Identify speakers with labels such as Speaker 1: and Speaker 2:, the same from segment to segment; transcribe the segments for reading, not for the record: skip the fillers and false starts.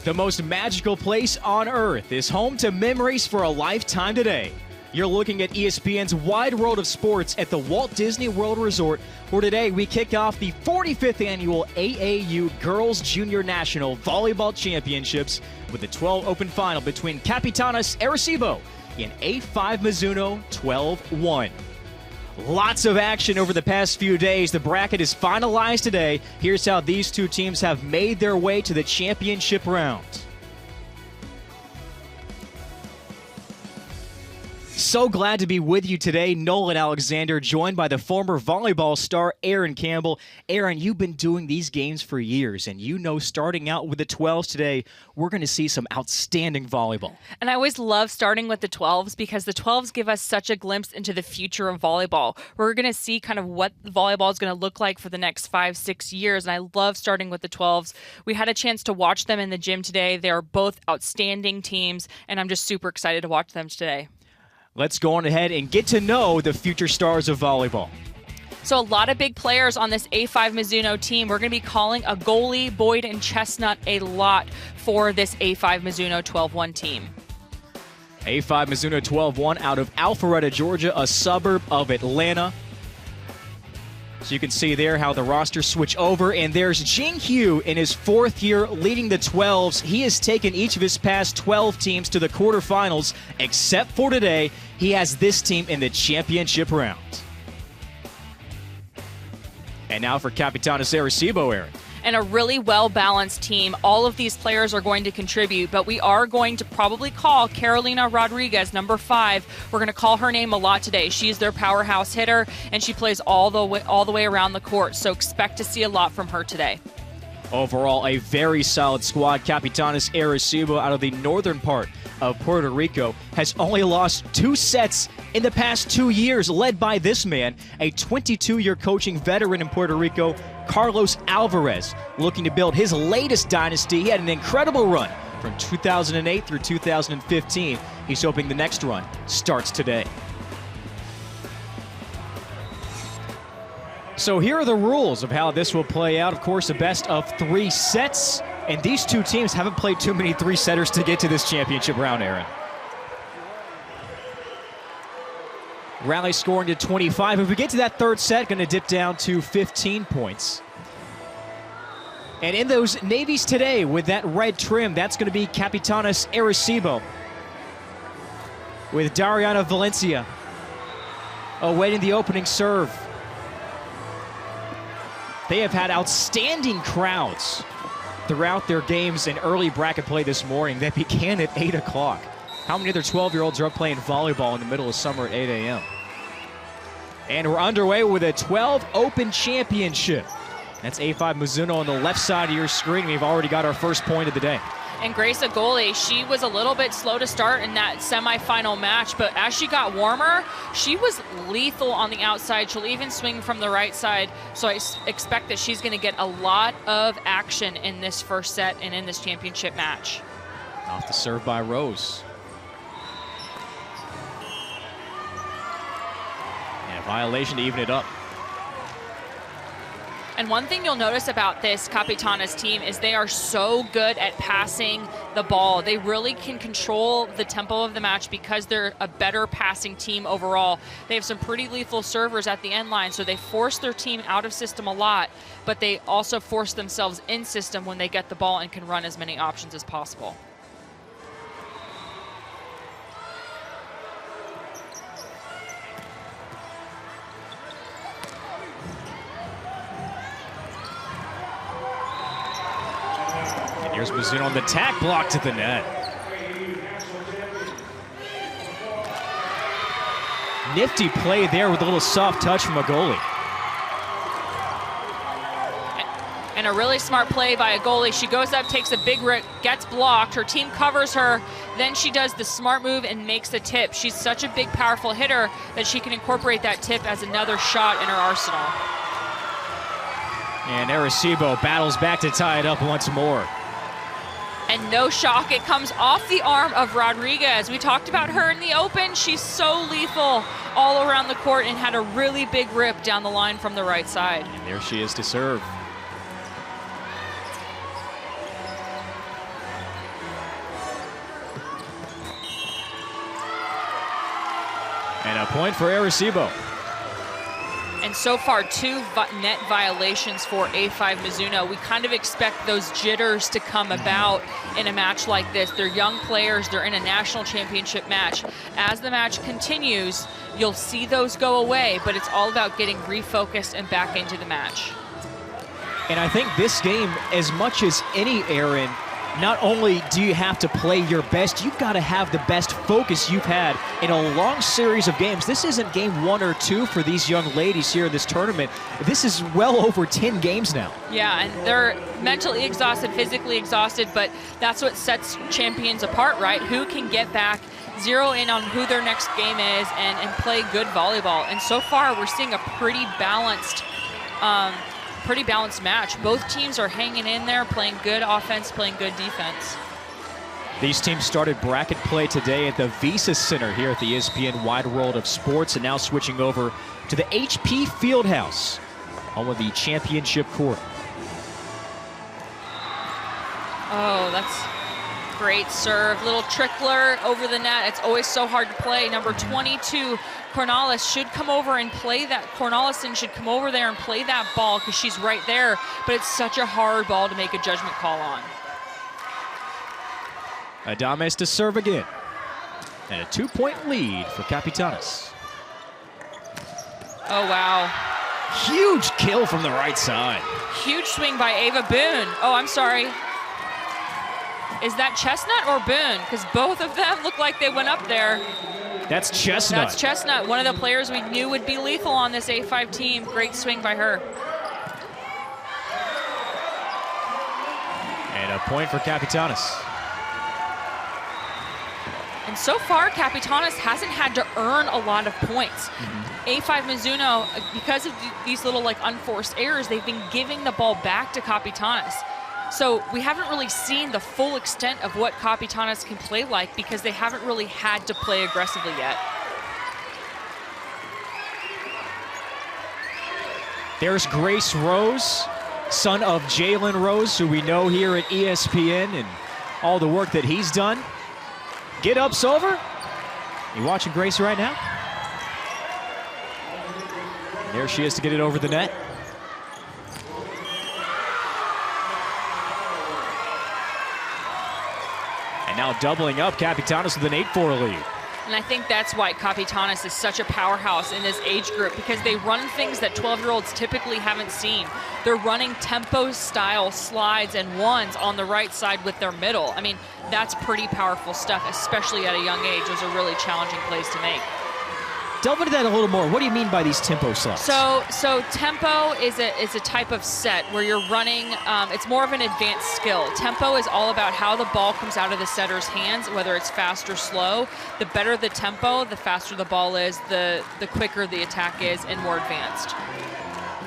Speaker 1: The most magical place on earth is home to memories for a lifetime today. You're looking at ESPN's Wide World of Sports at the Walt Disney World Resort, where today we kick off the 45th annual AAU Girls Junior National Volleyball Championships with the 12 Open final between Capitanas Arecibo and A5 Mizuno 12-1. Lots of action over the past few days. The bracket is finalized today. Here's how these two teams have made their way to the championship round. So glad to be with you today. Nolan Alexander, joined by the former volleyball star Aaron Campbell. Aaron, you've been doing these games for years, and you know starting out with the 12s today, we're going to see some outstanding volleyball.
Speaker 2: And I always love starting with the 12s because the 12s give us such a glimpse into the future of volleyball. We're going to see kind of what volleyball is going to look like for the next 5-6 years, and I love starting with the 12s. We had a chance to watch them in the gym today. They are both outstanding teams, and I'm just super excited to watch them today.
Speaker 1: Let's go on ahead and get to know the future stars of volleyball.
Speaker 2: So a lot of big players on this A5 Mizuno team. We're going to be calling a goalie, Boyd and Chestnut, a lot for this A5 Mizuno 12-1 team.
Speaker 1: A5 Mizuno 12-1 out of Alpharetta, Georgia, a suburb of Atlanta. So you can see there how the rosters switch over, and there's Jing Hugh in his 4th year leading the 12s. He has taken each of his past 12 teams to the quarterfinals, except for today. He has this team in the championship round. And now for Capitanas Arecibo, Aaron.
Speaker 2: And a really well-balanced team. All of these players are going to contribute, but we are going to probably call Carolina Rodriguez, number 5. We're going to call her name a lot today. She's their powerhouse hitter, and she plays all the way around the court, so expect to see a lot from her today.
Speaker 1: Overall, a very solid squad. Capitanas Arecibo, out of the northern part of Puerto Rico, has only lost 2 sets in the past 2 years, led by this man, a 22-year coaching veteran in Puerto Rico, Carlos Alvarez, looking to build his latest dynasty. He had an incredible run from 2008 through 2015. He's hoping the next run starts today. So here are the rules of how this will play out. Of course, a best of 3 sets, and these two teams haven't played too many 3-setters to get to this championship round, Aaron. Rally scoring to 25. If we get to that 3rd set, going to dip down to 15 points. And in those navies today with that red trim, that's going to be Capitanas Arecibo with Dariana Valencia awaiting the opening serve. They have had outstanding crowds throughout their games in early bracket play this morning that began at 8 o'clock. How many other 12-year-olds are up playing volleyball in the middle of summer at 8 a.m.? And we're underway with a 12 Open Championship. That's A5 Mizuno on the left side of your screen. We've already got our first point of the day.
Speaker 2: And Grace, a goalie, she was a little bit slow to start in that semifinal match, but as she got warmer, she was lethal on the outside. She'll even swing from the right side, so I expect that she's going to get a lot of action in this first set and in this championship match.
Speaker 1: Off the serve by Rose. And a violation to even it up.
Speaker 2: And one thing you'll notice about this Capitanas team is they are so good at passing the ball. They really can control the tempo of the match because they're a better passing team overall. They have some pretty lethal servers at the end line, so they force their team out of system a lot, but they also force themselves in system when they get the ball and can run as many options as possible.
Speaker 1: Here's Mizuno on the tack, blocked at the net. Nifty play there with a little soft touch from a goalie.
Speaker 2: And a really smart play by a goalie. She goes up, takes a big rip, gets blocked. Her team covers her. Then she does the smart move and makes the tip. She's such a big, powerful hitter that she can incorporate that tip as another shot in her arsenal.
Speaker 1: And Arecibo battles back to tie it up once more.
Speaker 2: And no shock, it comes off the arm of Rodriguez. We talked about her in the Open. She's so lethal all around the court and had a really big rip down the line from the right side.
Speaker 1: And there she is to serve. Point for Arecibo.
Speaker 2: And so far, 2 net violations for A5 Mizuno. We kind of expect those jitters to come about in a match like this. They're young players. They're in a national championship match. As the match continues, you'll see those go away, but it's all about getting refocused and back into the match.
Speaker 1: And I think this game, as much as any, Aaron, not only do you have to play your best, you've got to have the best focus you've had in a long series of games. This isn't game 1 or 2 for these young ladies here in this tournament. This is well over 10 games now. Yeah, and they're mentally exhausted, physically exhausted, but that's what sets champions apart, right? Who can get back, zero in on who their next game is, and play good volleyball. And so far, we're seeing a pretty balanced match. Both teams are hanging in there, playing good offense, playing good defense. These teams started bracket play today at the Visa Center here at the ESPN Wide World of Sports, and now switching over to the HP Fieldhouse, home of the championship court.
Speaker 2: Oh, that's great serve. Little trickler over the net. It's always so hard to play. Number 22, Cornelissen should come over and play that. Cornelissen should come over there and play that ball because she's right there, but it's such a hard ball to make a judgment call on.
Speaker 1: Adames to serve again. And a 2-point lead for Capitanas.
Speaker 2: Oh, wow.
Speaker 1: Huge kill from the right side.
Speaker 2: Huge swing by Ava Boone. Oh, I'm sorry. Is that Chestnut or Boone? Because both of them look like they went up there.
Speaker 1: That's Chestnut.
Speaker 2: That's Chestnut, one of the players we knew would be lethal on this A5 team. Great swing by her.
Speaker 1: And a point for Capitanas.
Speaker 2: And so far, Capitanas hasn't had to earn a lot of points. A5 Mizuno, because of these little unforced errors, they've been giving the ball back to Capitanas. So we haven't really seen the full extent of what Capitanas can play like because they haven't really had to play aggressively yet.
Speaker 1: There's Grace Rose, son of Jalen Rose, who we know here at ESPN and all the work that he's done. Get up's over. You watching Grace right now? There she is to get it over the net. And now doubling up, Capitanas with an 8-4 lead.
Speaker 2: And I think that's why Capitanas is such a powerhouse in this age group, because they run things that 12-year-olds typically haven't seen. They're running tempo-style slides and ones on the right side with their middle. I mean, that's pretty powerful stuff, especially at a young age. Those are really challenging plays to make.
Speaker 1: Delve into that a little more. What do you mean by these tempo slides?
Speaker 2: So tempo is a type of set where you're running, it's more of an advanced skill. Tempo is all about how the ball comes out of the setter's hands, whether it's fast or slow. The better the tempo, the faster the ball is, the quicker the attack is, and more advanced.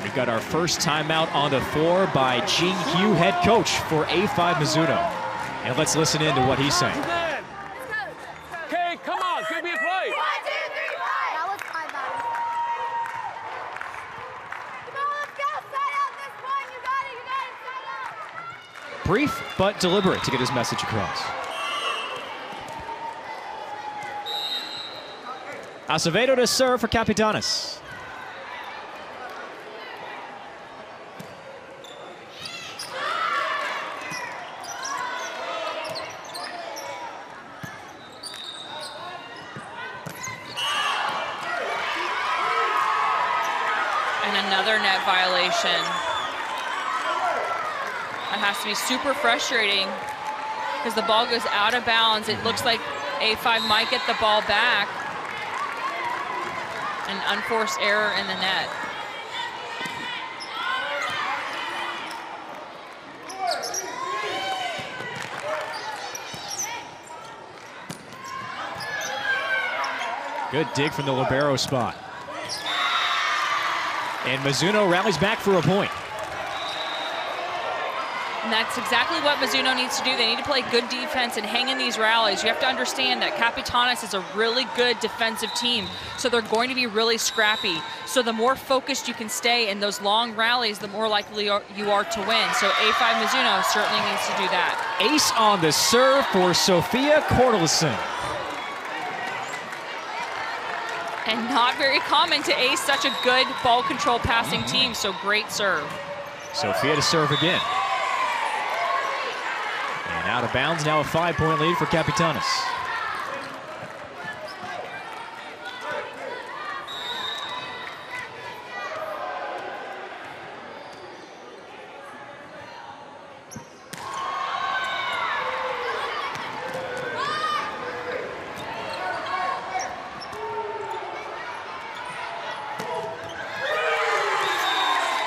Speaker 1: We've got our first timeout on the floor by Jing Hugh, head coach for A5 Mizuno. And let's listen in to what he's saying.
Speaker 3: Okay, come on, give me a play.
Speaker 1: Brief but deliberate to get his message across. Acevedo to serve for Capitanas.
Speaker 2: And another net violation. It has to be super frustrating because the ball goes out of bounds. It looks like A5 might get the ball back. An unforced error in the net.
Speaker 1: Good dig from the libero spot. And Mizuno rallies back for a point.
Speaker 2: And that's exactly what Mizuno needs to do. They need to play good defense and hang in these rallies. You have to understand that Capitanas is a really good defensive team, so they're going to be really scrappy. So the more focused you can stay in those long rallies, the more likely you are to win. So A5 Mizuno certainly needs to do that.
Speaker 1: Ace on the serve for Sophia Cornelissen.
Speaker 2: And not very common to ace such a good ball control passing team, so great serve.
Speaker 1: Sophia to serve again. And out of bounds, now a 5-point lead for Capitanas.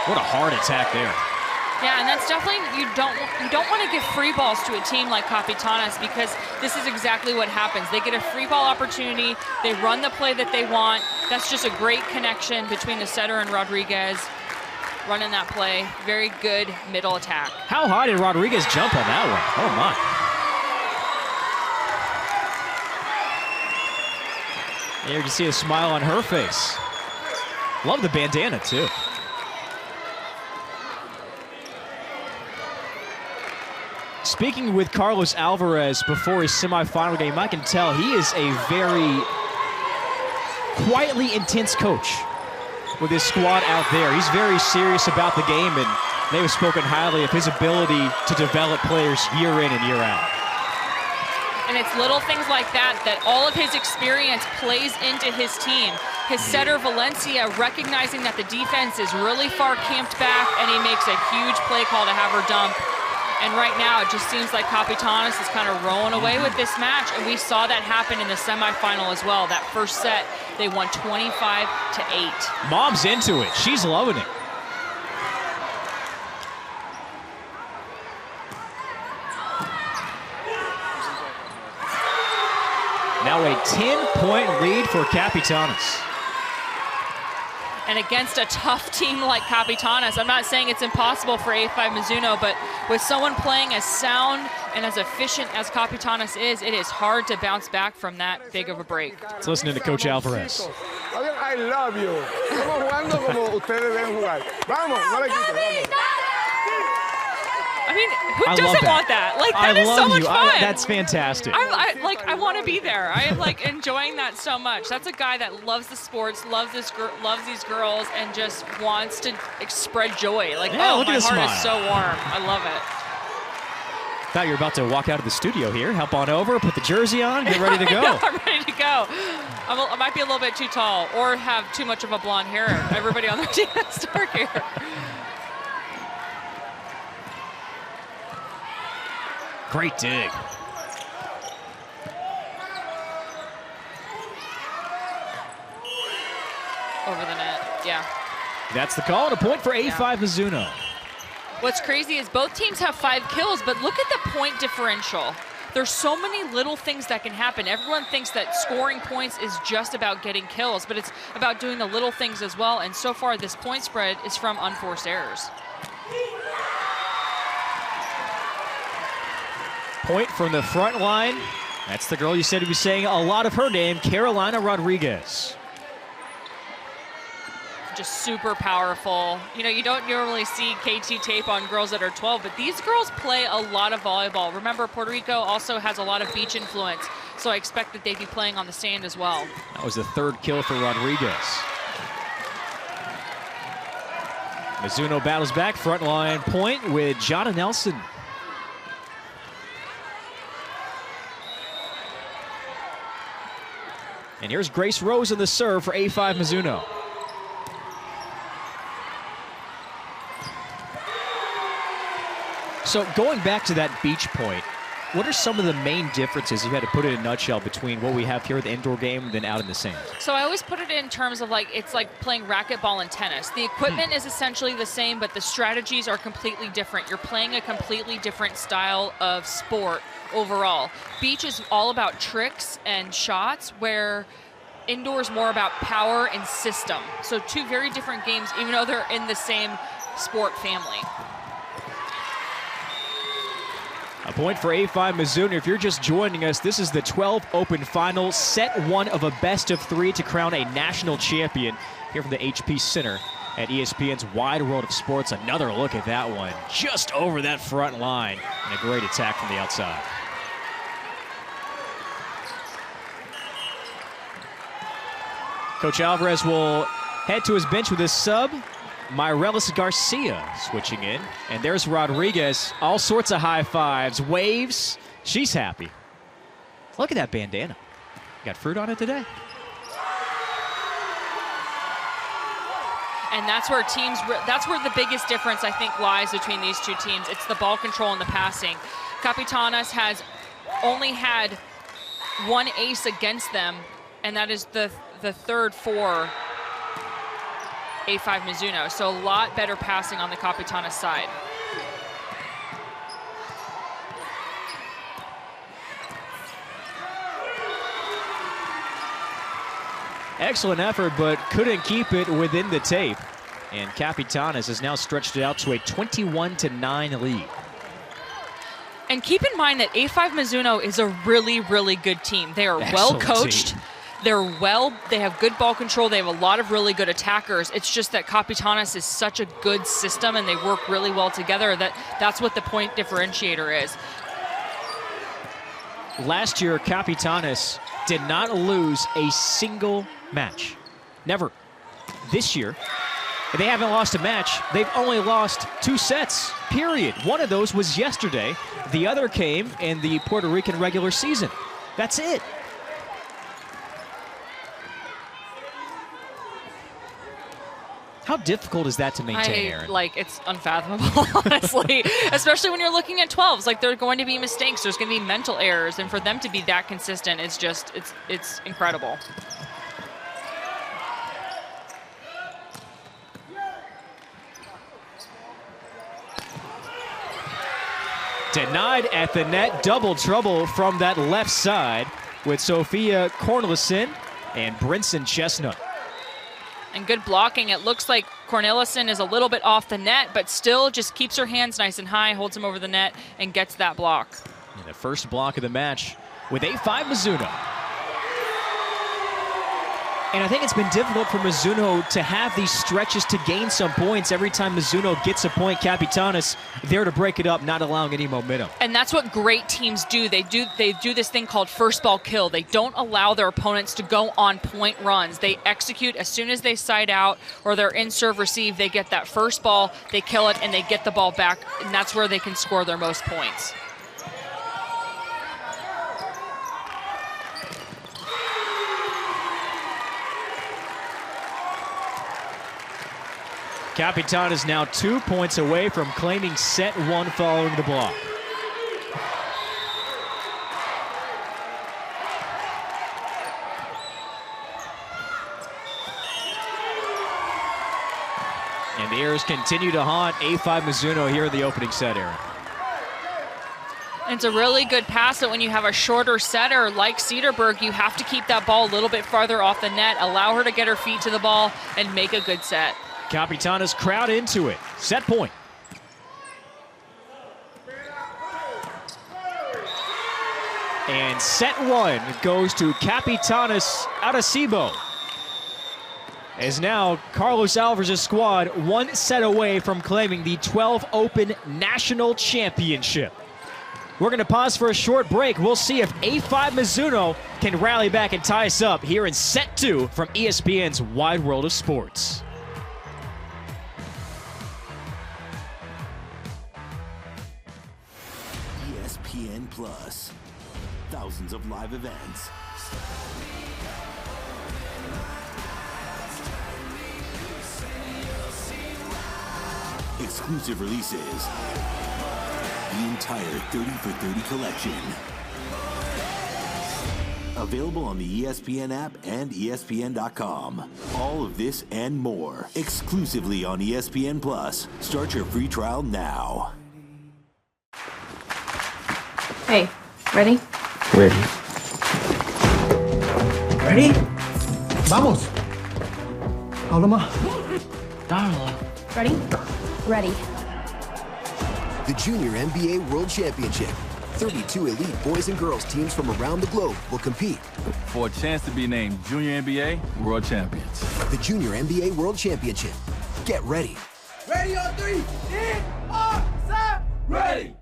Speaker 1: What a hard attack there.
Speaker 2: Yeah, and that's definitely, you don't want to give free balls to a team like Capitanas, because this is exactly what happens. They get a free ball opportunity, they run the play that they want. That's just a great connection between the setter and Rodriguez running that play. Very good middle attack.
Speaker 1: How high did Rodriguez jump on that one? Oh my. And you can see a smile on her face. Love the bandana too. Speaking with Carlos Alvarez before his semifinal game, I can tell he is a very quietly intense coach with his squad out there. He's very serious about the game, and they have spoken highly of his ability to develop players year in and year out.
Speaker 2: And it's little things like that that all of his experience plays into his team. His setter, Valencia, recognizing that the defense is really far camped back, and he makes a huge play call to have her dump. And right now, it just seems like Capitanas is kind of rolling away with this match, and we saw that happen in the semifinal as well. That first set, they won 25-8.
Speaker 1: Mom's into it. She's loving it. Now a 10-point lead for Capitanas.
Speaker 2: And against a tough team like Capitanas, I'm not saying it's impossible for A5 Mizuno, but with someone playing as sound and as efficient as Capitanas is, it is hard to bounce back from that big of a break.
Speaker 1: Let's listen to Coach Alvarez.
Speaker 4: I love you. Estamos jugando como ustedes deben jugar. Vamos, no le quites.
Speaker 2: I mean, who doesn't want that? Like, that is so much fun.
Speaker 1: That's fantastic.
Speaker 2: I want to be there. I am like enjoying that so much. That's a guy that loves the sports, loves these girls, and just wants to spread joy. Like,
Speaker 1: yeah,
Speaker 2: oh,
Speaker 1: look
Speaker 2: my
Speaker 1: at
Speaker 2: heart
Speaker 1: smile.
Speaker 2: is so warm. I love it.
Speaker 1: Thought you were about to walk out of the studio here. Hop on over, put the jersey on, get ready to go.
Speaker 2: I know, I'm ready to go. I might be a little bit too tall or have too much of a blonde hair. Everybody on the team is dark hair.
Speaker 1: Great dig.
Speaker 2: Over the net, yeah.
Speaker 1: That's the call, and a point for A5 Mizuno.
Speaker 2: What's crazy is both teams have 5 kills, but look at the point differential. There's so many little things that can happen. Everyone thinks that scoring points is just about getting kills, but it's about doing the little things as well, and so far this point spread is from unforced errors.
Speaker 1: Point from the front line. That's the girl you said you were saying a lot of her name, Carolina Rodriguez.
Speaker 2: Just super powerful. You know, you don't normally see KT tape on girls that are 12, but these girls play a lot of volleyball. Remember, Puerto Rico also has a lot of beach influence, so I expect that they'd be playing on the sand as well.
Speaker 1: That was the 3rd kill for Rodriguez. Mizuno battles back, front line point with Jonna Nelson. And here's Grace Rose in the serve for A5 Mizuno. So going back to that beach point, what are some of the main differences, if you had to put it in a nutshell, between what we have here at the indoor game and then out in the sand?
Speaker 2: So I always put it in terms of like, it's like playing racquetball and tennis. The equipment is essentially the same, but the strategies are completely different. You're playing a completely different style of sport overall. Beach is all about tricks and shots, where indoors more about power and system. So 2 very different games, even though they're in the same sport family.
Speaker 1: A point for A5 Mizuno. If you're just joining us, this is the 12 Open Final, set 1 of a best-of-3 to crown a national champion here from the HP Center at ESPN's Wide World of Sports. Another look at that one, just over that front line, and a great attack from the outside. Coach Alvarez will head to his bench with his sub. Myrelis Garcia switching in. And there's Rodriguez. All sorts of high fives, waves. She's happy. Look at that bandana. Got fruit on it today.
Speaker 2: And that's where the biggest difference, I think, lies between these two teams. It's the ball control and the passing. Capitanas has only had one ace against them, and that is the third for A5 Mizuno. So a lot better passing on the Capitanas side.
Speaker 1: Excellent effort, but couldn't keep it within the tape. And Capitanas has now stretched it out to a 21-9 lead.
Speaker 2: And keep in mind that A5 Mizuno is a really, really good team. They are well coached. They have good ball control. They have a lot of really good attackers. It's just that Capitanas is such a good system and they work really well together that's what the point differentiator is.
Speaker 1: Last year, Capitanas did not lose a single match. Never. This year, they haven't lost a match. They've only lost 2 sets, period. One of those was yesterday. The other came in the Puerto Rican regular season. That's it. How difficult is that to maintain, Aaron?
Speaker 2: It's unfathomable, honestly. Especially when you're looking at 12s. Like, there are going to be mistakes. There's going to be mental errors. And for them to be that consistent, it's incredible.
Speaker 1: Denied at the net. Double trouble from that left side with Sophia Cornelissen and Brinson Chestnut.
Speaker 2: And good blocking. It looks like Cornelissen is a little bit off the net, but still just keeps her hands nice and high, holds him over the net, and gets that block.
Speaker 1: And the first block of the match with A5 Mizuno. And I think it's been difficult for Mizuno to have these stretches to gain some points. Every time Mizuno gets a point, Capitanas there to break it up, not allowing any momentum.
Speaker 2: And that's what great teams do. They do this thing called first ball kill. They don't allow their opponents to go on point runs. They execute as soon as they side out or they're in serve receive. They get that first ball, they kill it, and they get the ball back. And that's where they can score their most points.
Speaker 1: Capitan is now 2 points away from claiming set 1 following the block. And the errors continue to haunt A5 Mizuno here in the opening set, Aaron.
Speaker 2: It's a really good pass that when you have a shorter setter like Cedarburg, you have to keep that ball a little bit farther off the net, allow her to get her feet to the ball, and make a good set.
Speaker 1: Capitanas crowd into it. Set point. And set 1 goes to Capitanas Arecibo. As now Carlos Alvarez's squad 1 set away from claiming the 12 Open National Championship. We're going to pause for a short break. We'll see if A5 Mizuno can rally back and tie us up here in set 2 from ESPN's Wide World of Sports.
Speaker 5: ESPN Plus. Thousands of live events. Exclusive releases. The entire 30 for 30 collection. Available on the ESPN app and ESPN.com. All of this and more exclusively on ESPN Plus. Start your free trial now.
Speaker 6: Hey, ready?
Speaker 7: Ready. Ready? Vamos. Habla más. Darla.
Speaker 6: Ready? Ready.
Speaker 8: The Junior NBA World Championship. 32 elite boys and girls teams from around the globe will compete
Speaker 9: for a chance to be named Junior NBA World Champions.
Speaker 8: The Junior NBA World Championship. Get ready.
Speaker 7: Ready on 3. In, on, set, ready.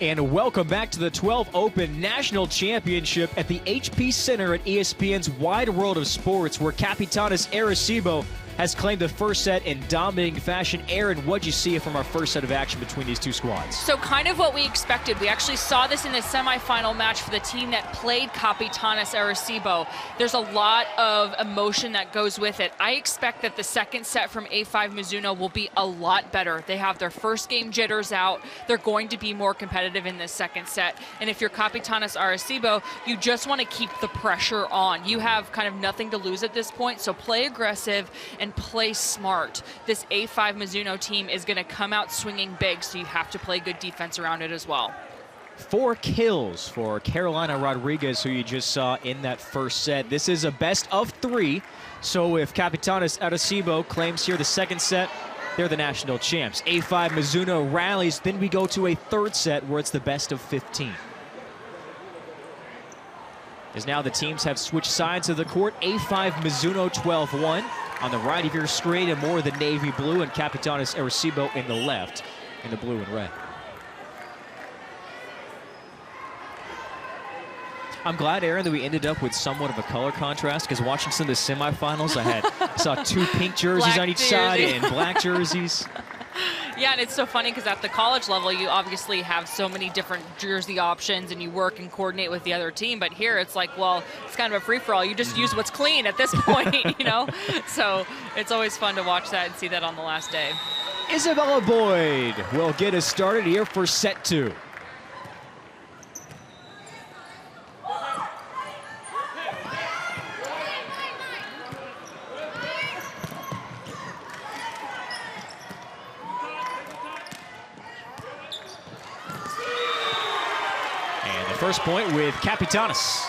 Speaker 1: And welcome back to the 12 Open National Championship at the HP Center at ESPN's Wide World of Sports, where Capitanas Arecibo has claimed the first set in dominating fashion. Aaron, what'd you see from our first set of action between these two squads?
Speaker 2: So kind of what we expected. We actually saw this in the semifinal match for the team that played Capitanas Arecibo. There's a lot of emotion that goes with it. I expect that the second set from A5 Mizuno will be a lot better. They have their first game jitters out. They're going to be more competitive in this second set. And if you're Capitanas Arecibo, you just want to keep the pressure on. You have kind of nothing to lose at this point, so play aggressive and play smart. This A5 Mizuno team is going to come out swinging big, so you have to play good defense around it as well.
Speaker 1: 4 kills for Carolina Rodriguez, who you just saw in that first set. This is a best of 3, so if Capitanas Arecibo claims here the second set, they're the national champs. A5 Mizuno rallies, then we go to a third set where it's the best of 15. As now the teams have switched sides of the court. A5 Mizuno 12-1 on the right of your screen, and more of the navy blue, and Capitanas Arecibo in the left in the blue and red. I'm glad, Aaron, that we ended up with somewhat of a color contrast, because watching some of the semifinals, I saw 2 pink jerseys
Speaker 2: black
Speaker 1: on each
Speaker 2: jersey.
Speaker 1: side and black jerseys.
Speaker 2: Yeah, and it's so funny because at the college level, you obviously have so many different jersey options and you work and coordinate with the other team. But here it's like, well, it's kind of a free-for-all. You just use what's clean at this point, you know? So it's always fun to watch that and see that on the last day.
Speaker 1: Isabella Boyd will get us started here for set 2. First point with Capitanas.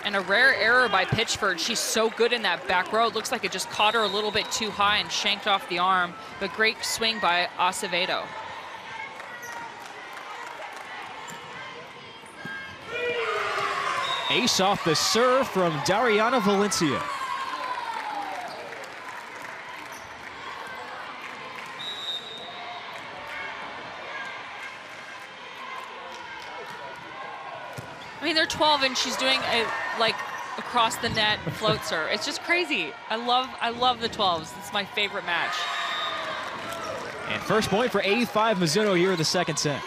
Speaker 2: And a rare error by Pitchford. She's so good in that back row. It looks like it just caught her a little bit too high and shanked off the arm. But great swing by Acevedo.
Speaker 1: Ace off the serve from Dariana Valencia.
Speaker 2: I mean, they're 12 and she's doing a like across the net floats her. It's just crazy. I love the 12s. It's my favorite match.
Speaker 1: And first point for A5 Mizuno here in the second set.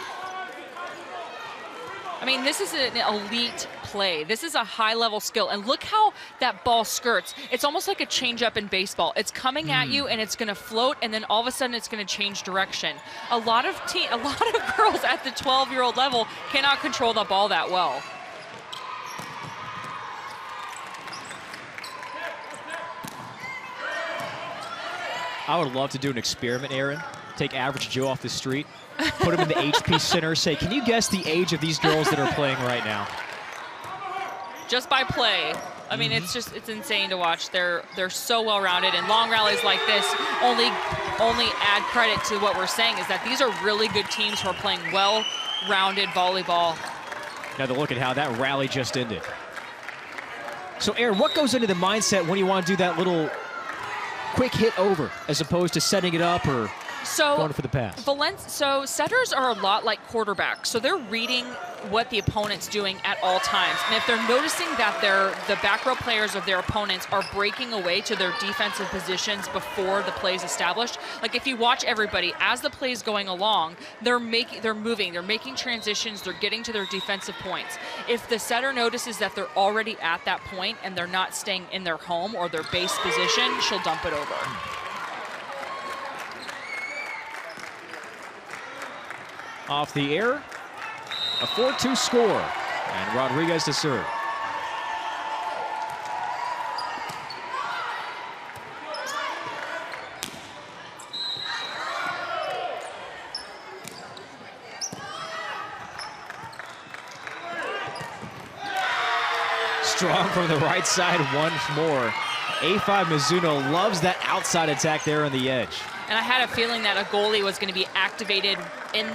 Speaker 2: I mean, this is an elite play. This is a high-level skill. And look how that ball skirts. It's almost like a change-up in baseball. It's coming at you, and it's going to float, and then all of a sudden it's going to change direction. A lot of girls at the 12-year-old level cannot control the ball that well.
Speaker 1: I would love to do an experiment, Aaron. Take average Joe off the street, put him in the HP Center, say, can you guess the age of these girls that are playing right now?
Speaker 2: Just by play. I mean, it's insane to watch. They're so well-rounded, and long rallies like this only add credit to what we're saying, is that these are really good teams who are playing well-rounded volleyball.
Speaker 1: Now, look at how that rally just ended. So, Aaron, what goes into the mindset when you want to do that little quick hit over as opposed to setting it up or going for the pass?
Speaker 2: So setters are a lot like quarterbacks. So they're reading what the opponent's doing at all times. And if they're noticing that the back row players of their opponents are breaking away to their defensive positions before the play's established, like if you watch everybody, as the play's going along, they're moving, they're making transitions, they're getting to their defensive points. If the setter notices that they're already at that point and they're not staying in their home or their base position, she'll dump it over.
Speaker 1: Off the air, a 4-2 score, and Rodriguez to serve. Strong from the right side once more. A5 Mizuno loves that outside attack there on the edge.
Speaker 2: And I had a feeling that a goalie was going to be activated in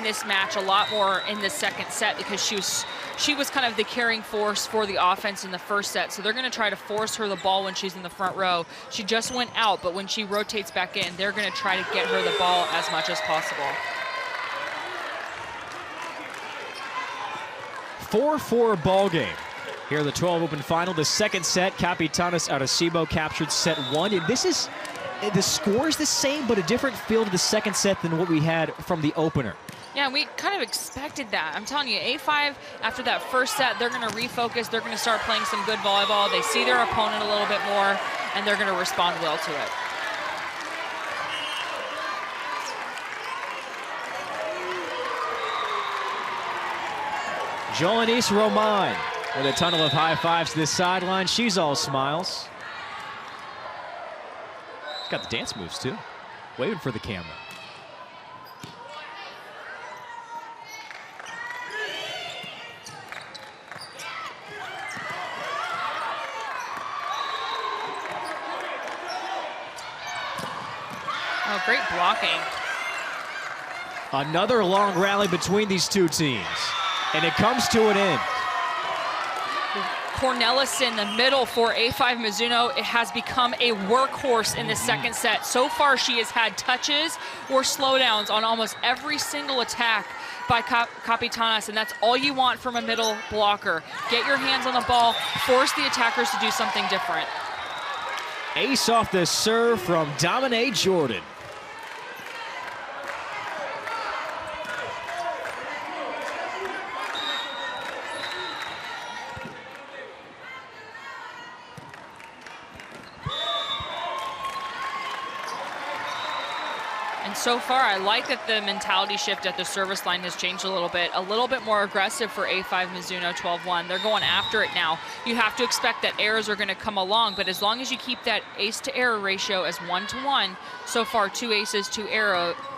Speaker 2: this match a lot more in the second set, because she was kind of the carrying force for the offense in the first set. So they're going to try to force her the ball when she's in the front row. She just went out, but when she rotates back in, they're going to try to get her the ball as much as possible.
Speaker 1: 4-4 ball game. Here in the 12 Open final, the second set, Capitanas Arecibo captured set 1. And this is, the score is the same, but a different feel to the second set than what we had from the opener.
Speaker 2: Yeah, we kind of expected that. I'm telling you, A5, after that first set, they're going to refocus. They're going to start playing some good volleyball. They see their opponent a little bit more, and they're going to respond well to it.
Speaker 1: Jolanice Romine with a tunnel of high fives to this sideline. She's all smiles. She's got the dance moves too. Waving for the camera.
Speaker 2: Oh, great blocking.
Speaker 1: Another long rally between these two teams. And it comes to an end.
Speaker 2: Cornelis in the middle for A5 Mizuno. It has become a workhorse in the second set. So far, she has had touches or slowdowns on almost every single attack by Capitanas, and that's all you want from a middle blocker. Get your hands on the ball, force the attackers to do something different.
Speaker 1: Ace off the serve from Dominique Jordan.
Speaker 2: And so far, I like that the mentality shift at the service line has changed a little bit more aggressive for A5 Mizuno 12-1. They're going after it now. You have to expect that errors are going to come along, but as long as you keep that ace to error ratio as 1-to-1, so far 2 aces, 2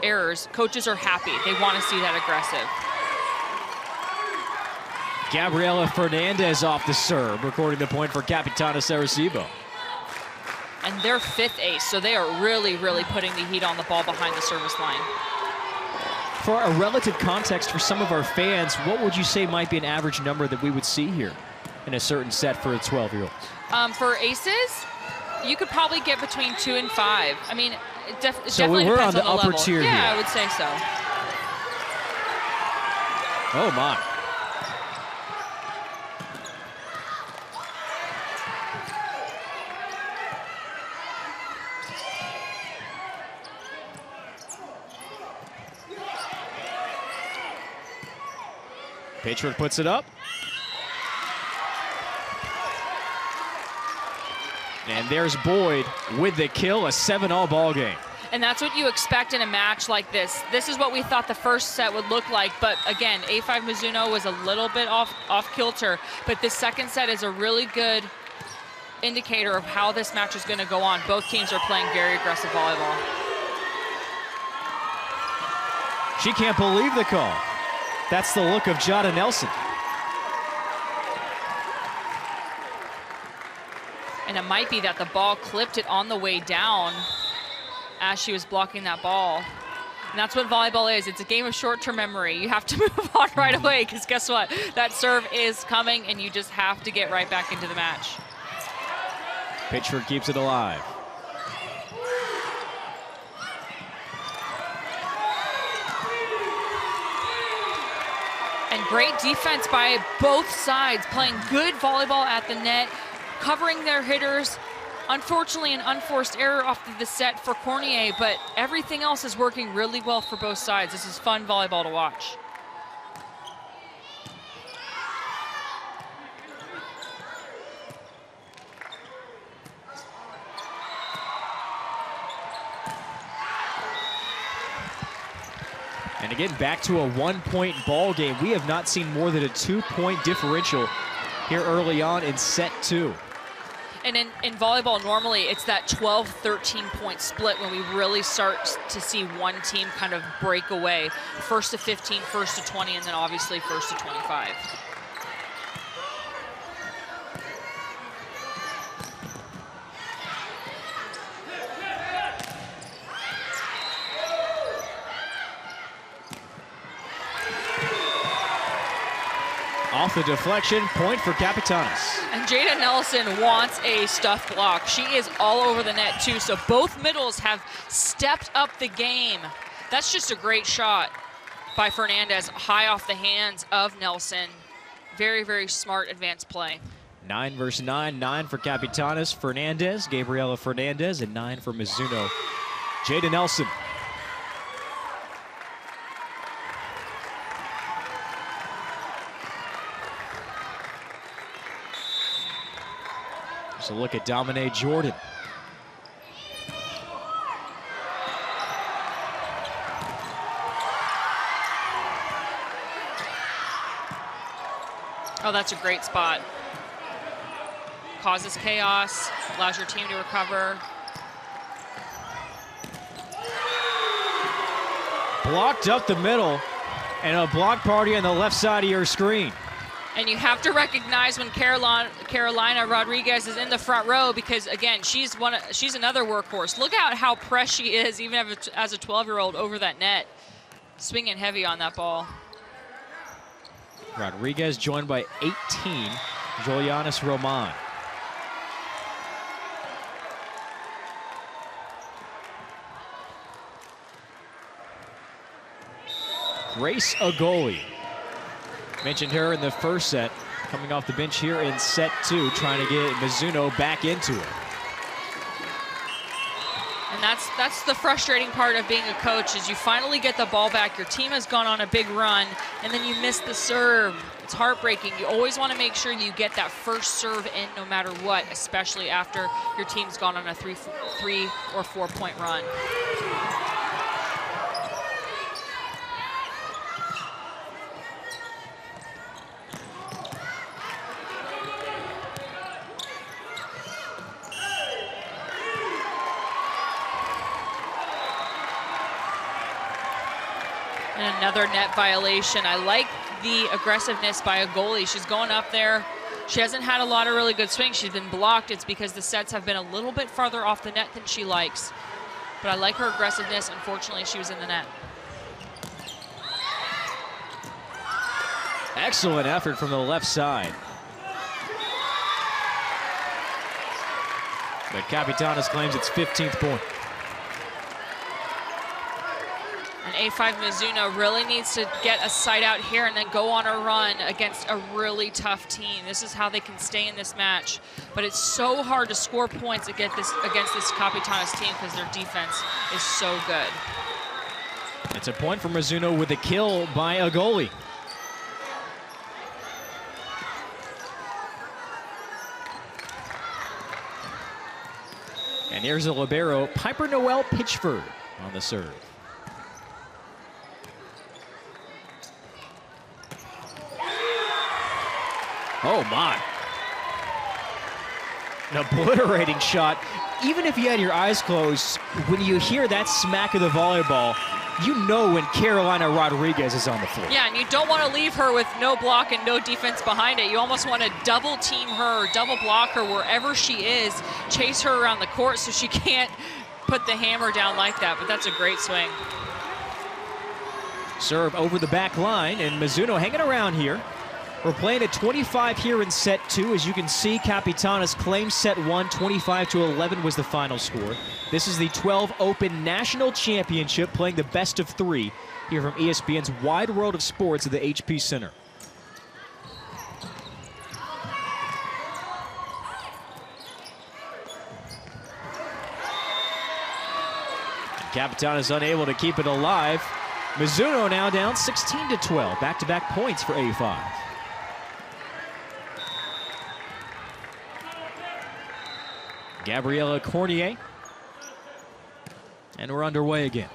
Speaker 2: errors, coaches are happy. They want to see that aggressive.
Speaker 1: Gabriela Fernandez off the serve, recording the point for Capitanas Arecibo.
Speaker 2: And their 5th ace, so they are really, really putting the heat on the ball behind the service line.
Speaker 1: For a relative context for some of our fans, what would you say might be an average number that we would see here in a certain set for a 12-year-olds?
Speaker 2: For aces, you could probably get between 2 and 5. I mean, it definitely
Speaker 1: we're
Speaker 2: depends
Speaker 1: on the upper
Speaker 2: level.
Speaker 1: tier
Speaker 2: here.
Speaker 1: here.
Speaker 2: I would say so.
Speaker 1: Oh my. Patriot puts it up. And there's Boyd with the kill, a 7-all ball game.
Speaker 2: And that's what you expect in a match like this. This is what we thought the first set would look like, but again, A5 Mizuno was a little bit off kilter, but this second set is a really good indicator of how this match is going to go on. Both teams are playing very aggressive volleyball.
Speaker 1: She can't believe the call. That's the look of Jada Nelson.
Speaker 2: And it might be that the ball clipped it on the way down as she was blocking that ball. And that's what volleyball is. It's a game of short-term memory. You have to move on right away because guess what? That serve is coming and you just have to get right back into the match.
Speaker 1: Pitchford keeps it alive.
Speaker 2: And great defense by both sides, playing good volleyball at the net, covering their hitters. Unfortunately, an unforced error off of the set for Cornier, but everything else is working really well for both sides. This is fun volleyball to watch.
Speaker 1: And again, back to a 1-point ball game. We have not seen more than a 2-point differential here early on in set 2.
Speaker 2: And in volleyball, normally it's that 12, 13-point split when we really start to see one team kind of break away. First to 15, first to 20, and then obviously first to 25.
Speaker 1: Off the deflection, point for Capitanas.
Speaker 2: And Jada Nelson wants a stuff block. She is all over the net too, so both middles have stepped up the game. That's just a great shot by Fernandez, high off the hands of Nelson. Very, very smart advanced play.
Speaker 1: 9 versus 9, 9 for Capitanas Fernandez, Gabriela Fernandez, and 9 for Mizuno, Jada Nelson. So look at Dominique Jordan.
Speaker 2: Oh, that's a great spot. Causes chaos, allows your team to recover.
Speaker 1: Blocked up the middle, and a block party on the left side of your screen.
Speaker 2: And you have to recognize when Carolina Rodriguez is in the front row, because again, she's another workhorse. Look at how pressed she is, even as a 12-year-old, over that net, swinging heavy on that ball.
Speaker 1: Rodriguez joined by 18, Julianis Roman. Grace Agoli. Mentioned her in the first set, coming off the bench here in set 2, trying to get Mizuno back into it.
Speaker 2: And that's the frustrating part of being a coach, is you finally get the ball back, your team has gone on a big run, and then you miss the serve. It's heartbreaking. You always want to make sure you get that first serve in no matter what, especially after your team's gone on a 3 or 4 point run. And another net violation. I like the aggressiveness by a goalie. She's going up there. She hasn't had a lot of really good swings. She's been blocked. It's because the sets have been a little bit farther off the net than she likes. But I like her aggressiveness. Unfortunately, she was in the net.
Speaker 1: Excellent effort from the left side. But Capitanas claims its 15th point.
Speaker 2: And A5 Mizuno really needs to get a side out here and then go on a run against a really tough team. This is how they can stay in this match. But it's so hard to score points against this Capitanas team because their defense is so good.
Speaker 1: It's a point for Mizuno with a kill by a goalie. And here's a libero, Piper Noel Pitchford on the serve. Oh my. An obliterating shot. Even if you had your eyes closed, when you hear that smack of the volleyball, you know when Carolina Rodriguez is on the floor.
Speaker 2: Yeah, and you don't want to leave her with no block and no defense behind it. You almost want to double team her or double block her wherever she is, chase her around the court so she can't put the hammer down like that, but that's a great swing.
Speaker 1: Serve over the back line, and Mizuno hanging around here. We're playing at 25 here in set 2. As you can see, Capitanas claims set 1, 25-11 was the final score. This is the 12 Open National Championship, playing the best of 3 here from ESPN's Wide World of Sports at the HP Center. And Capitanas unable to keep it alive. Mizuno now down 16-12. Back-to-back points for A5. Gabriela Cornier. And we're underway again.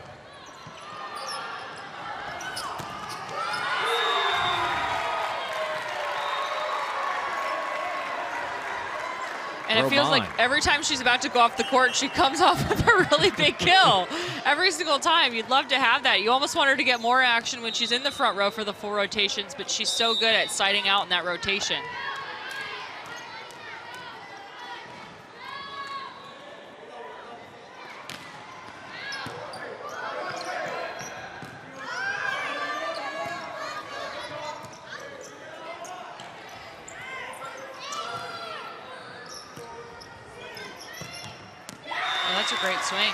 Speaker 2: And it feels like every time she's about to go off the court, she comes off with a really big kill. Every single time. You'd love to have that. You almost want her to get more action when she's in the front row for the full rotations, but she's so good at siding out in that rotation. That's a great swing.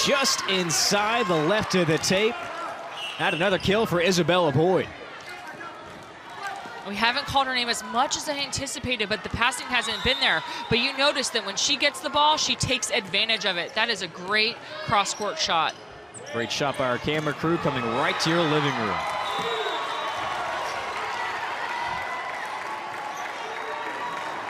Speaker 1: Just inside the left of the tape. Had another kill for Isabella Boyd.
Speaker 2: We haven't called her name as much as I anticipated, but the passing hasn't been there. But you notice that when she gets the ball, she takes advantage of it. That is a great cross-court shot.
Speaker 1: Great shot by our camera crew coming right to your living room.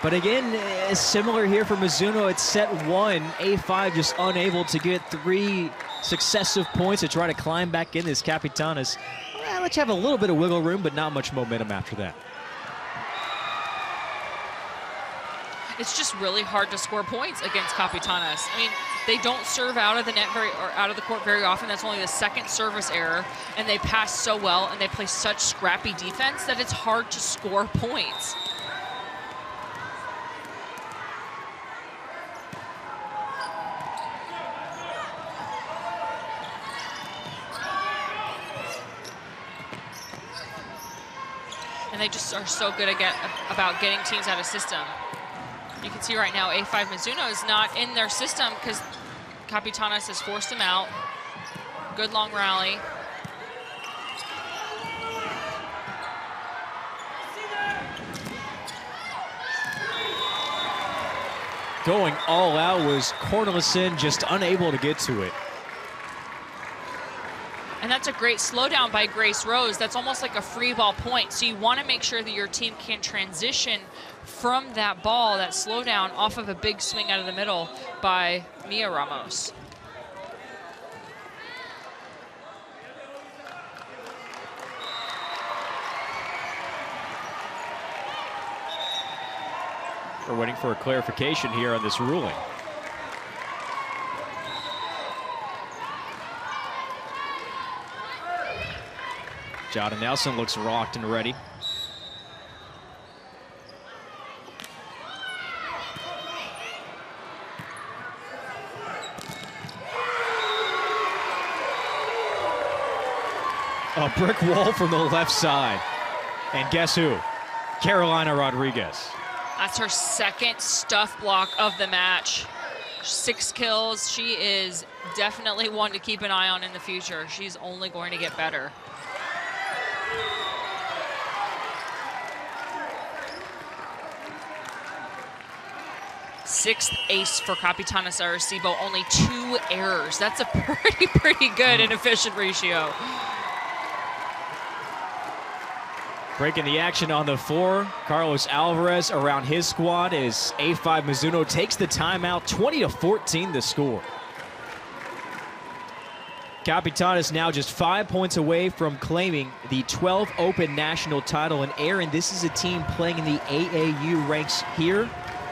Speaker 1: But again, similar here for Mizuno. It's set 1. A5 just unable to get 3 successive points to try to climb back in this Capitanas. Well, let's have a little bit of wiggle room, but not much momentum after that.
Speaker 2: It's just really hard to score points against Capitanas. I mean, they don't serve out of the net or out of the court very often. That's only the 2nd service error, and they pass so well and they play such scrappy defense that it's hard to score points. And they just are so good about getting teams out of system. You can see right now A5 Mizuno is not in their system because Capitanas has forced them out. Good long rally.
Speaker 1: Going all out was Cornelison, just unable to get to it.
Speaker 2: And that's a great slowdown by Grace Rose. That's almost like a free ball point. So you want to make sure that your team can transition from that ball, that slowdown, off of a big swing out of the middle by Mia Ramos.
Speaker 1: We're waiting for a clarification here on this ruling. Jada Nelson looks rocked and ready. A brick wall from the left side. And guess who? Carolina Rodriguez.
Speaker 2: That's her 2nd stuff block of the match. 6 kills. She is definitely one to keep an eye on in the future. She's only going to get better. Sixth ace for Capitanas Arecibo, only 2 errors. That's a pretty good and efficient ratio.
Speaker 1: Breaking the action on the floor, Carlos Alvarez around his squad as A5 Mizuno takes the timeout, 20-14 the score. Capitanas now just 5 points away from claiming the 12 Open national title. And Aaron, this is a team playing in the AAU ranks here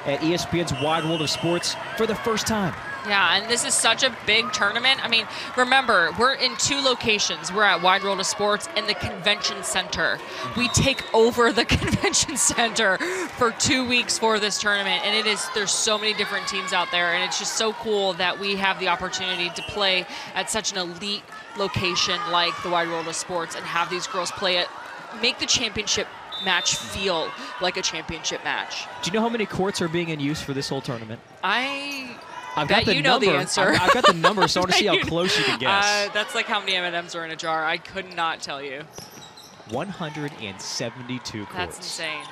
Speaker 1: at ESPN's Wide World of Sports for the first time.
Speaker 2: Yeah, and this is such a big tournament. I mean, remember, we're in 2 locations. We're at Wide World of Sports and the Convention Center. We take over the Convention Center for 2 weeks for this tournament, and there's so many different teams out there, and it's just so cool that we have the opportunity to play at such an elite location like the Wide World of Sports and have these girls play it, make the championship match feel like a championship match.
Speaker 1: Do you know how many courts are being in use for this whole tournament?
Speaker 2: I've got the number. The answer.
Speaker 1: I've got the number, so I want to see how close you can guess.
Speaker 2: That's like how many M&Ms are in a jar. I could not tell you.
Speaker 1: 172 courts.
Speaker 2: That's insane.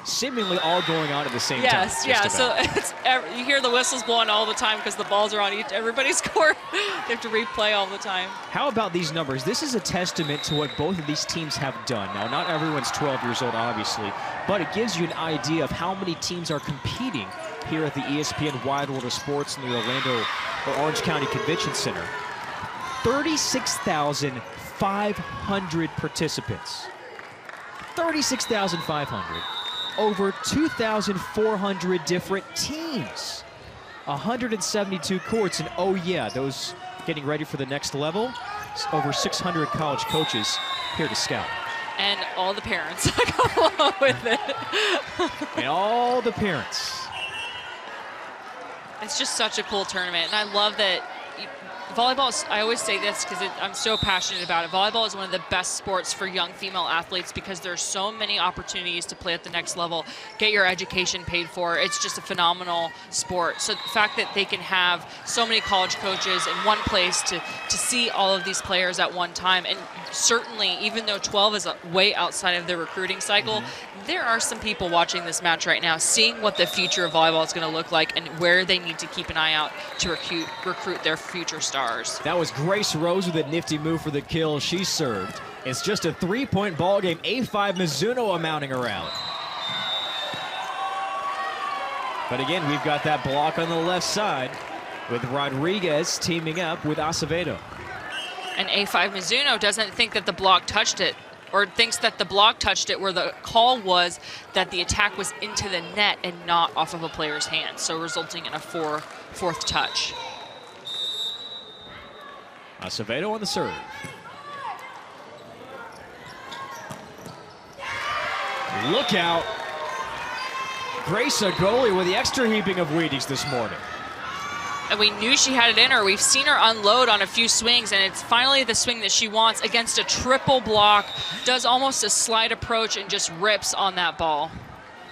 Speaker 1: Seemingly all going on at the same time.
Speaker 2: Yes, yeah. So you hear the whistles blowing all the time because the balls are on everybody's court. They have to replay all the time.
Speaker 1: How about these numbers? This is a testament to what both of these teams have done. Now, not everyone's 12 years old, obviously, but it gives you an idea of how many teams are competing here at the ESPN Wide World of Sports in the Orlando or Orange County Convention Center. 36,500 participants. 36,500. Over 2,400 different teams. 172 courts, and oh yeah, those getting ready for the next level. Over 600 college coaches here to scout.
Speaker 2: And all the parents go along with it.
Speaker 1: And all the parents.
Speaker 2: It's just such a cool tournament, and I love that volleyball, I always say this because I'm so passionate about it. Volleyball is one of the best sports for young female athletes because there's so many opportunities to play at the next level, get your education paid for. It's just a phenomenal sport. So the fact that they can have so many college coaches in one place to see all of these players at one time, and certainly even though 12 is way outside of their recruiting cycle, there are some people watching this match right now seeing what the future of volleyball is going to look like and where they need to keep an eye out to recruit their future stars.
Speaker 1: That was Grace Rose with a nifty move for the kill. She served. It's just a 3-point ball game. A5 Mizuno mounting around. But again, we've got that block on the left side with Rodriguez teaming up with Acevedo.
Speaker 2: And A5 Mizuno doesn't think that the block touched it, or thinks that the block touched it, where the call was that the attack was into the net and not off of a player's hand, so resulting in a fourth touch.
Speaker 1: Acevedo on the serve. Look out. Grace Agoli with the extra heaping of Wheaties this morning.
Speaker 2: And we knew she had it in her. We've seen her unload on a few swings, and it's finally the swing that she wants against a triple block. Does almost a slide approach and just rips on that ball.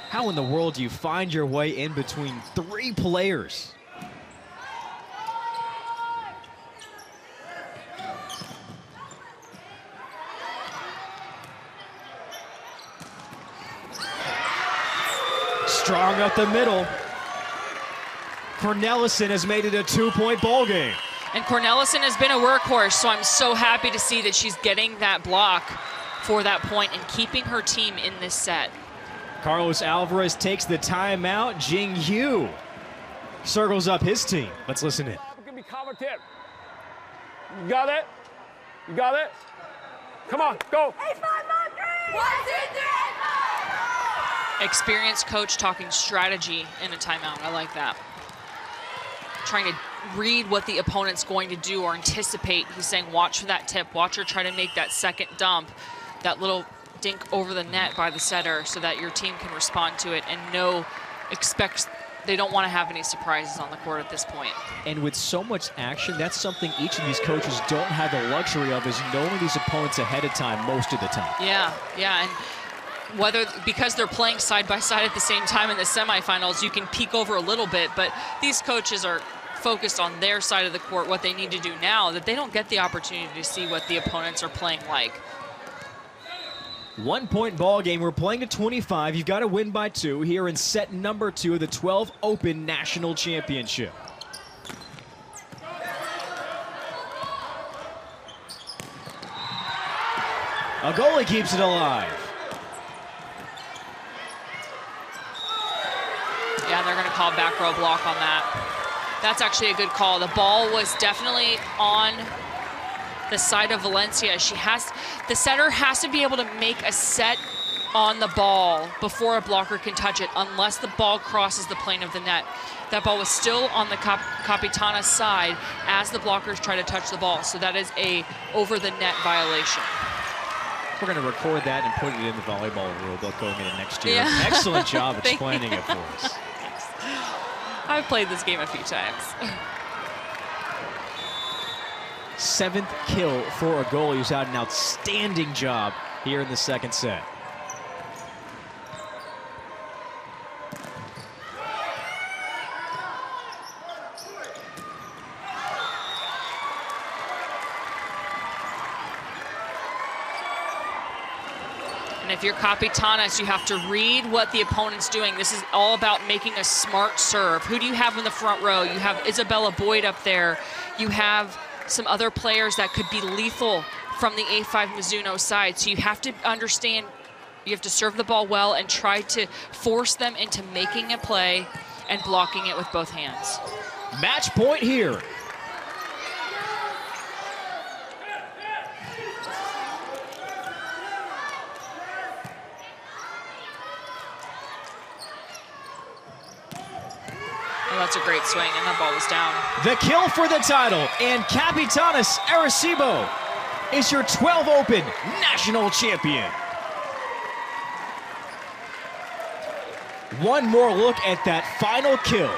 Speaker 1: How in the world do you find your way in between 3 players? Strong up the middle. Cornelison has made it a 2-point ball game.
Speaker 2: And Cornelison has been a workhorse, so I'm so happy to see that she's getting that block for that point and keeping her team in this set.
Speaker 1: Carlos Alvarez takes the timeout. Jing Yu circles up his team. Let's listen in.
Speaker 3: You got it? You got it? Come on, go.
Speaker 10: 8, 5, 4, 3. 1, 2, 3, 4.
Speaker 2: Experienced coach talking strategy in a timeout. I like that. Trying to read what the opponent's going to do or anticipate. He's saying, watch for that tip. Watch her try to make that second dump, that little dink over the net by the setter, so that your team can respond to it and they don't want to have any surprises on the court at this point.
Speaker 1: And with so much action, that's something each of these coaches don't have the luxury of, is knowing these opponents ahead of time most of the time.
Speaker 2: Yeah, and because they're playing side by side at the same time in the semifinals, you can peek over a little bit, but these coaches are focused on their side of the court, what they need to do now, that they don't get the opportunity to see what the opponents are playing like.
Speaker 1: 1-point ball game. We're playing at 25. You've got to win by 2 here in set number 2 of the 12 Open National Championship. A goalie keeps it alive.
Speaker 2: Yeah, they're going to call back row block on that. That's actually a good call. The ball was definitely on the side of Valencia. The setter has to be able to make a set on the ball before a blocker can touch it, unless the ball crosses the plane of the net. That ball was still on the Capitanas side as the blockers try to touch the ball. So that is a over the net violation.
Speaker 1: We're going to record that and put it in the volleyball rulebook going into next year.
Speaker 2: Yeah.
Speaker 1: Excellent job explaining it for us.
Speaker 2: I've played this game a few times.
Speaker 1: 7th kill for a goalie who's had an outstanding job here in the second set.
Speaker 2: And if you're Capitanas, you have to read what the opponent's doing. This is all about making a smart serve. Who do you have in the front row? You have Isabella Boyd up there. You have some other players that could be lethal from the A5 Mizuno side. So you have to understand, you have to serve the ball well and try to force them into making a play and blocking it with both hands.
Speaker 1: Match point here.
Speaker 2: That's a great swing, and that ball was down.
Speaker 1: The kill for the title, and Capitanas Arecibo is your 12 Open National Champion. One more look at that final kill.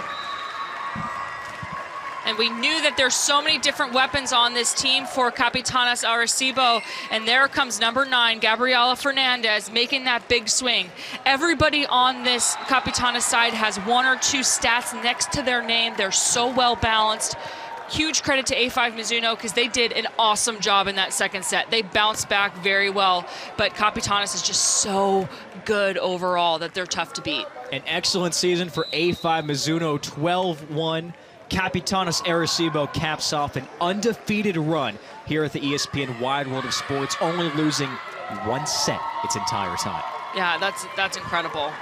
Speaker 2: And we knew that there's so many different weapons on this team for Capitanas Arecibo. And there comes number 9, Gabriela Fernandez, making that big swing. Everybody on this Capitanas side has 1 or 2 stats next to their name. They're so well balanced. Huge credit to A5 Mizuno because they did an awesome job in that second set. They bounced back very well, but Capitanas is just so good overall that they're tough to beat.
Speaker 1: An excellent season for A5 Mizuno, 12-1. Capitanas Arecibo caps off an undefeated run here at the ESPN Wide World of Sports, only losing 1 set its entire time.
Speaker 2: Yeah, that's incredible.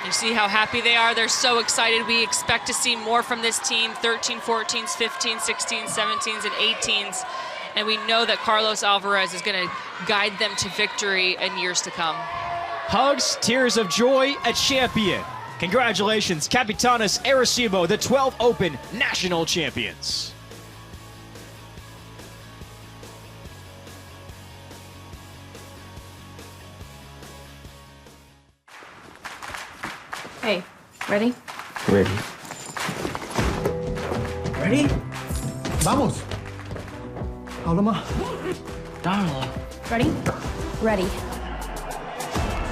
Speaker 2: You see how happy they are. They're so excited. We expect to see more from this team, 13, 14s, 15s, 16s, 17s, and 18s. And we know that Carlos Alvarez is going to guide them to victory in years to come.
Speaker 1: Hugs, tears of joy, a champion. Congratulations, Capitanas Arecibo, the 12 Open National Champions.
Speaker 6: Hey, ready?
Speaker 7: Ready. Ready? Vamos. Habla más. Darla.
Speaker 6: Ready? Ready.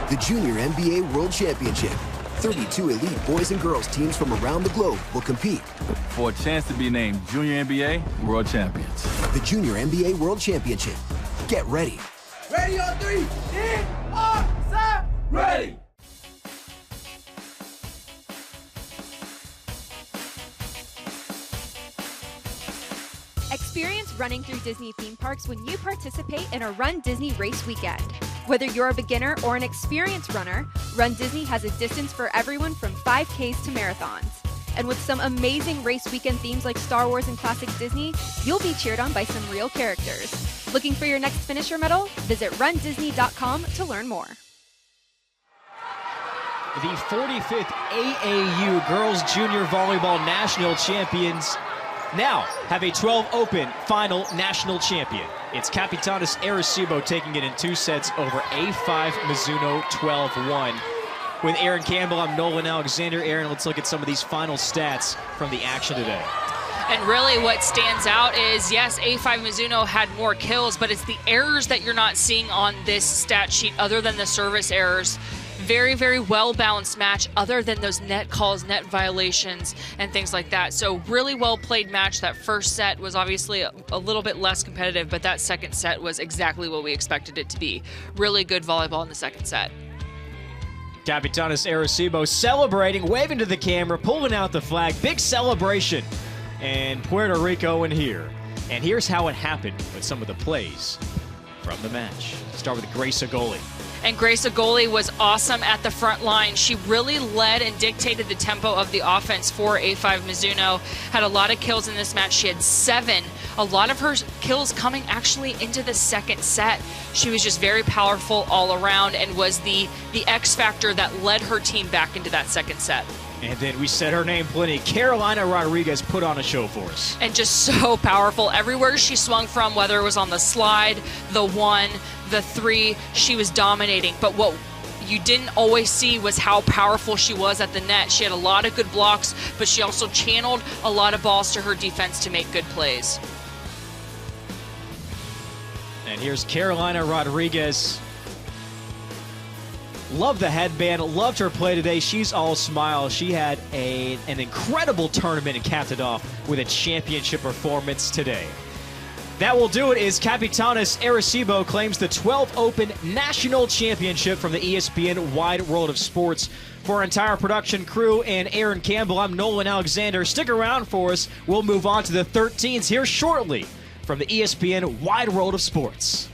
Speaker 8: The Junior NBA World Championship. 32 elite boys and girls teams from around the globe will compete
Speaker 9: for a chance to be named Junior NBA World Champions.
Speaker 8: The Junior NBA World Championship. Get ready.
Speaker 10: Ready on 3. In, on, set, ready.
Speaker 11: Experience running through Disney theme parks when you participate in a Run Disney race weekend. Whether you're a beginner or an experienced runner, Run Disney has a distance for everyone from 5Ks to marathons. And with some amazing race weekend themes like Star Wars and classic Disney, you'll be cheered on by some real characters. Looking for your next finisher medal? Visit rundisney.com to learn more.
Speaker 1: The 45th AAU Girls Junior Volleyball National Champions now have a 12 Open Final National Champion. It's Capitanas Arecibo taking it in 2 sets over A5 Mizuno 12-1. With Aaron Campbell, I'm Nolan Alexander. Aaron, let's look at some of these final stats from the action today.
Speaker 2: And really what stands out is, yes, A5 Mizuno had more kills, but it's the errors that you're not seeing on this stat sheet other than the service errors. Very, very well-balanced match other than those net calls, net violations, and things like that. So really well-played match. That first set was obviously a little bit less competitive, but that second set was exactly what we expected it to be. Really good volleyball in the second set.
Speaker 1: Capitanas Arecibo celebrating, waving to the camera, pulling out the flag. Big celebration in Puerto Rico and here. And here's how it happened with some of the plays from the match. Start with Grace Agoli.
Speaker 2: And Grace Agoli was awesome at the front line. She really led and dictated the tempo of the offense for A5 Mizuno. Had a lot of kills in this match. She had 7. A lot of her kills coming actually into the second set. She was just very powerful all around and was the X factor that led her team back into that second set.
Speaker 1: And then we said her name plenty. Carolina Rodriguez put on a show for us.
Speaker 2: And just so powerful. Everywhere she swung from, whether it was on the slide, the 1, the 3, she was dominating. But what you didn't always see was how powerful she was at the net. She had a lot of good blocks, but she also channeled a lot of balls to her defense to make good plays.
Speaker 1: And here's Carolina Rodriguez. Love the headband, loved her play today. She's all smile. She had an incredible tournament and capped it off with a championship performance today. That will do it. Is Capitanas Arecibo claims the 12 Open National Championship from the ESPN Wide World of Sports. For our entire production crew and Aaron Campbell, I'm Nolan Alexander. Stick around for us. We'll move on to the 13s here shortly from the ESPN Wide World of Sports.